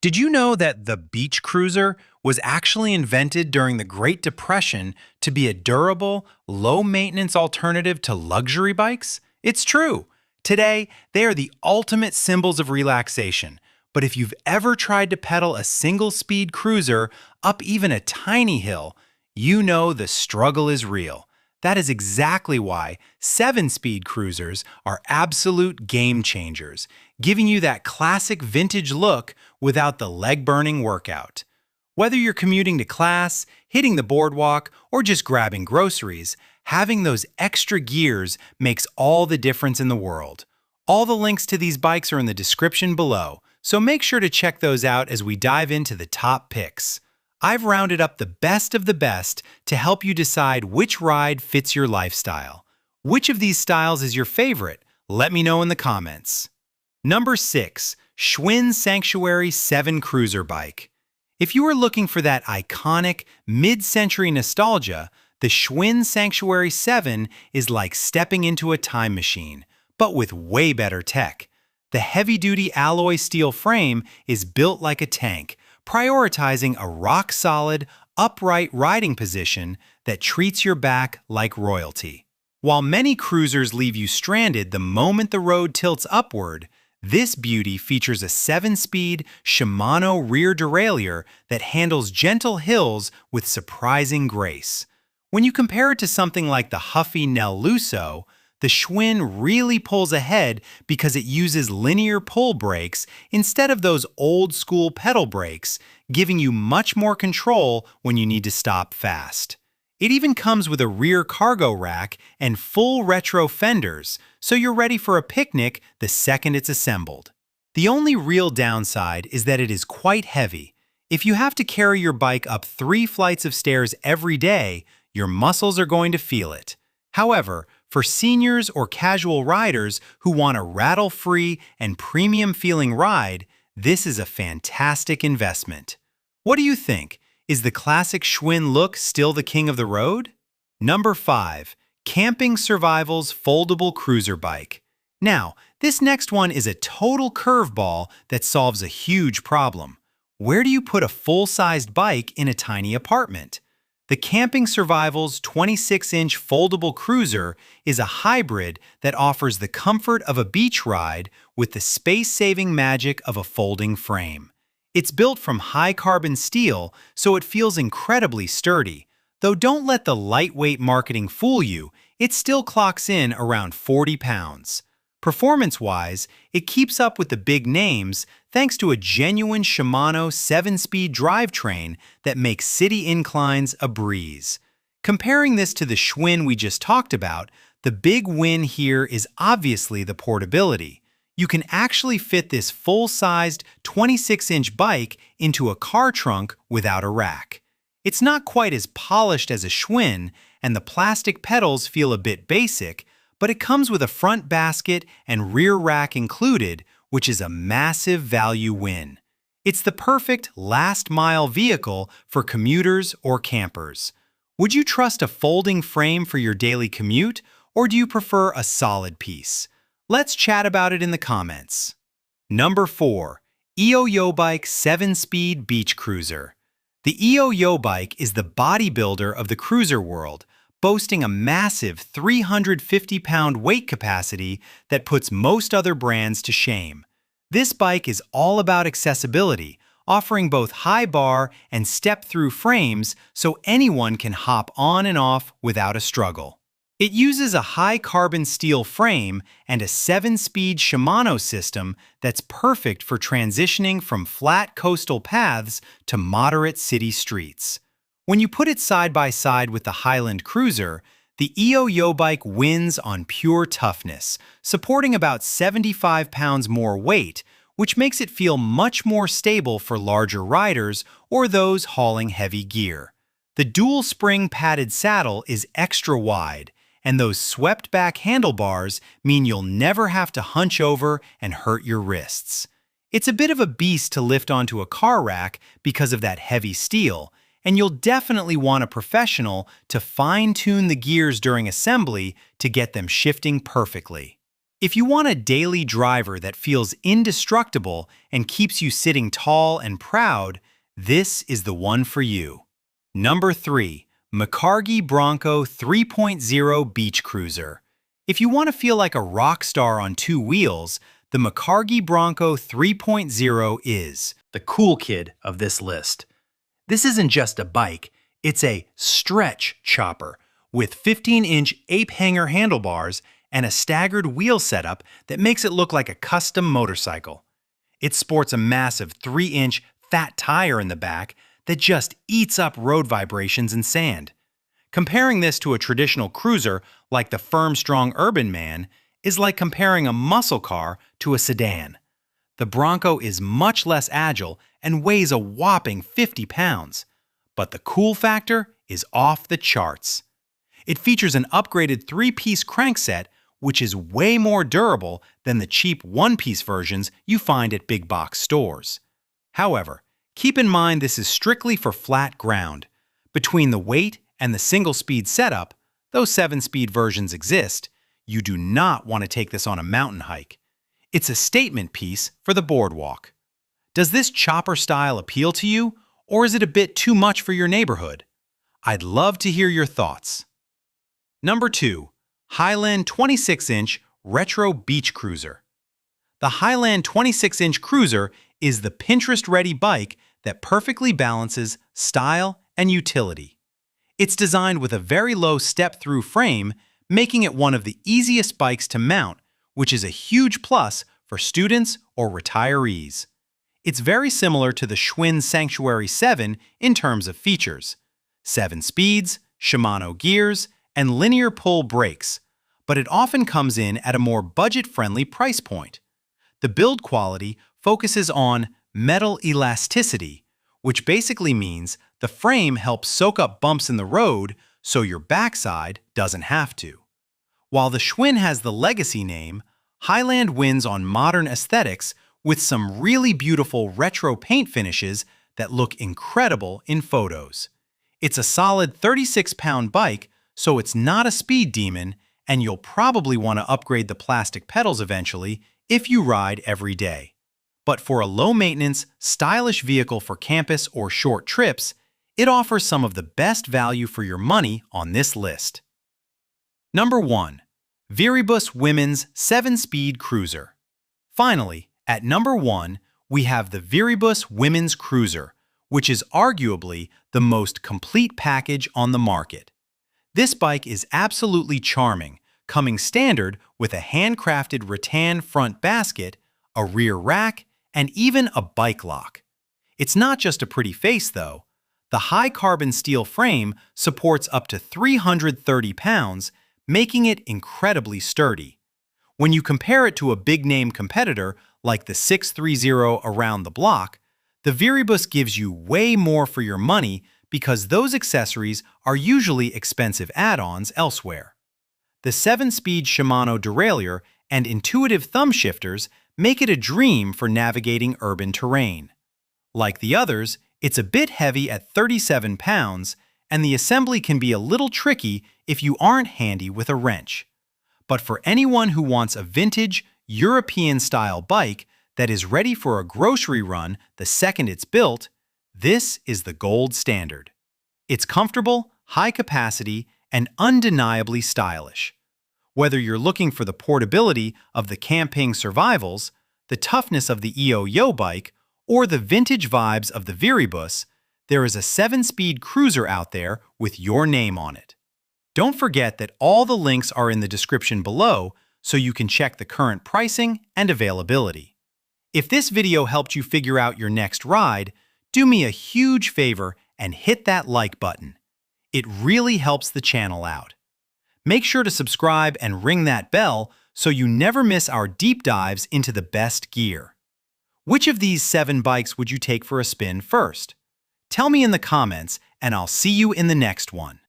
Did you know that the beach cruiser was actually invented during the Great Depression to be a durable, low-maintenance alternative to luxury bikes? It's true. Today, they are the ultimate symbols of relaxation. But if you've ever tried to pedal a single-speed cruiser up even a tiny hill, you know the struggle is real. That is exactly why 7-speed cruisers are absolute game changers, giving you that classic vintage look without the leg-burning workout. Whether you're commuting to class, hitting the boardwalk, or just grabbing groceries, having those extra gears makes all the difference in the world. All the links to these bikes are in the description below, so make sure to check those out as we dive into the top picks. I've rounded up the best of the best to help you decide which ride fits your lifestyle. Which of these styles is your favorite? Let me know in the comments. Number 6. Schwinn Sanctuary 7 Cruiser Bike. If you are looking for that iconic, mid-century nostalgia, the Schwinn Sanctuary 7 is like stepping into a time machine, but with way better tech. The heavy-duty alloy steel frame is built like a tank, prioritizing a rock-solid, upright riding position that treats your back like royalty. While many cruisers leave you stranded the moment the road tilts upward, this beauty features a 7-speed Shimano rear derailleur that handles gentle hills with surprising grace. When you compare it to something like the Huffy Nel Lusso, the Schwinn really pulls ahead because it uses linear pull brakes instead of those old-school pedal brakes, giving you much more control when you need to stop fast. It even comes with a rear cargo rack and full retro fenders, so you're ready for a picnic the second it's assembled. The only real downside is that it is quite heavy. If you have to carry your bike up 3 flights of stairs every day, your muscles are going to feel it. However, for seniors or casual riders who want a rattle-free and premium-feeling ride, this is a fantastic investment. What do you think? Is the classic Schwinn look still the king of the road? Number 5. CamPingSurvivals Foldable Cruiser Bike. Now, this next one is a total curveball that solves a huge problem. Where do you put a full-sized bike in a tiny apartment? The CamPingSurvivals 26-inch foldable cruiser is a hybrid that offers the comfort of a beach ride with the space-saving magic of a folding frame. It's built from high-carbon steel, so it feels incredibly sturdy. Though don't let the lightweight marketing fool you, it still clocks in around 40 pounds. Performance-wise, it keeps up with the big names thanks to a genuine Shimano 7-speed drivetrain that makes city inclines a breeze. Comparing this to the Schwinn we just talked about, the big win here is obviously the portability. You can actually fit this full-sized 26-inch bike into a car trunk without a rack. It's not quite as polished as a Schwinn, and the plastic pedals feel a bit basic, but it comes with a front basket and rear rack included, which is a massive value win. It's the perfect last-mile vehicle for commuters or campers. Would you trust a folding frame for your daily commute, or do you prefer a solid piece? Let's chat about it in the comments. Number 4. EOYOBIKE 7-Speed Beach Cruiser. The EOYOBIKE is the bodybuilder of the cruiser world, boasting a massive 350-pound weight capacity that puts most other brands to shame. This bike is all about accessibility, offering both high bar and step-through frames so anyone can hop on and off without a struggle. It uses a high-carbon steel frame and a 7-speed Shimano system that's perfect for transitioning from flat coastal paths to moderate city streets. When you put it side by side with the HILAND cruiser, the EOYOBIKE wins on pure toughness, supporting about 75 pounds more weight, which makes it feel much more stable for larger riders or those hauling heavy gear. The dual-spring padded saddle is extra wide, and those swept-back handlebars mean you'll never have to hunch over and hurt your wrists. It's a bit of a beast to lift onto a car rack because of that heavy steel, and you'll definitely want a professional to fine-tune the gears during assembly to get them shifting perfectly. If you want a daily driver that feels indestructible and keeps you sitting tall and proud, this is the one for you. Number 3. MICARGI Bronco 3.0 Beach Cruiser. If you want to feel like a rock star on two wheels, the MICARGI Bronco 3.0 is the cool kid of this list. This isn't just a bike, it's a stretch chopper with 15-inch ape-hanger handlebars and a staggered wheel setup that makes it look like a custom motorcycle. It sports a massive 3-inch fat tire in the back that just eats up road vibrations and sand. Comparing this to a traditional cruiser like the firm, strong Urban Man is like comparing a muscle car to a sedan. The Bronco is much less agile and weighs a whopping 50 pounds. But the cool factor is off the charts. It features an upgraded 3-piece crankset, which is way more durable than the cheap 1-piece versions you find at big box stores. However, keep in mind this is strictly for flat ground. Between the weight and the single-speed setup, though 7-speed versions exist, you do not want to take this on a mountain hike. It's a statement piece for the boardwalk. Does this chopper style appeal to you, or is it a bit too much for your neighborhood? I'd love to hear your thoughts. Number 2. HILAND 26-inch Retro Beach Cruiser. The HILAND 26-inch Cruiser is the Pinterest-ready bike that perfectly balances style and utility. It's designed with a very low step-through frame, making it one of the easiest bikes to mount, which is a huge plus for students or retirees. It's very similar to the Schwinn Sanctuary 7 in terms of features: 7 speeds, Shimano gears, and linear pull brakes, but it often comes in at a more budget-friendly price point. The build quality focuses on metal elasticity, which basically means the frame helps soak up bumps in the road so your backside doesn't have to. While the Schwinn has the legacy name, HILAND wins on modern aesthetics with some really beautiful retro paint finishes that look incredible in photos. It's a solid 36-pound bike, so it's not a speed demon, and you'll probably want to upgrade the plastic pedals eventually if you ride every day. But for a low-maintenance, stylish vehicle for campus or short trips, it offers some of the best value for your money on this list. Number 1. VIRIBUS Women's 7-Speed Cruiser. Finally, at number 1, we have the VIRIBUS Women's Cruiser, which is arguably the most complete package on the market. This bike is absolutely charming, coming standard with a handcrafted rattan front basket, a rear rack, and even a bike lock. It's not just a pretty face, though. The high-carbon steel frame supports up to 330 pounds, making it incredibly sturdy. When you compare it to a big-name competitor like the 630 around the block, the VIRIBUS gives you way more for your money because those accessories are usually expensive add-ons elsewhere. The 7-speed Shimano derailleur and intuitive thumb shifters make it a dream for navigating urban terrain. Like the others, it's a bit heavy at 37 pounds, and the assembly can be a little tricky if you aren't handy with a wrench. But for anyone who wants a vintage, European-style bike that is ready for a grocery run the second it's built, this is the gold standard. It's comfortable, high capacity, and undeniably stylish. Whether you're looking for the portability of the CamPingSurvivals, the toughness of the EOYOBIKE, or the vintage vibes of the VIRIBUS, there is a 7-speed cruiser out there with your name on it. Don't forget that all the links are in the description below so you can check the current pricing and availability. If this video helped you figure out your next ride, do me a huge favor and hit that like button. It really helps the channel out. Make sure to subscribe and ring that bell so you never miss our deep dives into the best gear. Which of these 7 bikes would you take for a spin first? Tell me in the comments, and I'll see you in the next one.